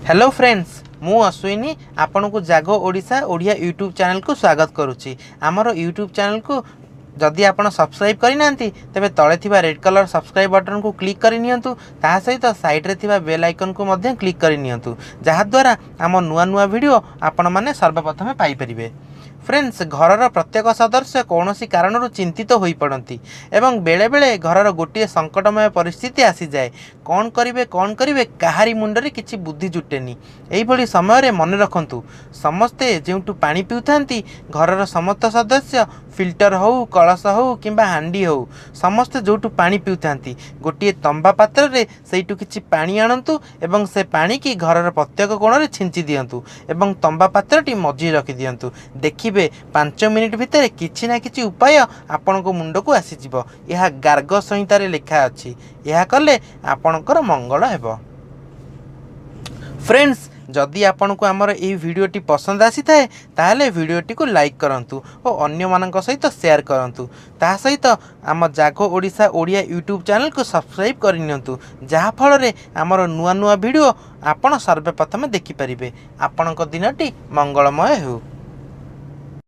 Hello friends मु अश्विनी आपन को जागो ओडिशा ओडिया यूट्यूब चैनल को स्वागत करुच्ची। आमर यूट्यूब चैनल को जदि आप सब्सक्राइब करना तेरे तले थी रेड कलर सब्सक्राइब बटन को क्लिक करनी ता सहित साइड्रे थी बेल आइकन को मध्य क्लिक करनी जहाद्वारा आम नुआ नुआ वीडियो आपण मैंने सर्वप्रथम पाइपर। फ्रेंड्स घरर प्रत्येक सदस्य कौन कारण चिंतित हो पड़ती एवं बेले बेले घरर गोटे संकटमय परिस्थिति आसी जाए। कौन करेंगे कहारी मुंडरे किसी बुद्धि जुटेनी। यही समय मन रखु समस्ते जो पानी पिउता घरर समस्त सदस्य फिल्टर हो कलश हो कि हांडी हो समस्ते जो पानी पिउता गोटे तंबा पात्र रे सेठू किछि पानी आणंतु एवं से पानी की घरर प्रत्येक कोण रे छिंची दियंतु एवं तंबा पात्रटी मझी रखी दियंतु। देखिबे 5 मिनिट भितर किछि ना किछि उपाय आपण को मुंड को आसीजिवो। यह गार्ग संहितारे लिखा अछि। यह कले आपणकर मंगल हेबो। फ्रेंड्स जदि आपण को आमर ये वीडियोटी पसंद आसी थाए ताहले वीडियोटी को लाइक करंतु और अन्य मानक सहित शेयर करंतु। ता सहित आम जागो ओडिशा ओडिया यूट्यूब चैनल को सब्सक्राइब करनियंतु जहा फल रे आमर नुआ नुआ वीडियो आपण सर्वप्रथम देखि परिबे। आपणक दिनटी मंगलमय हो।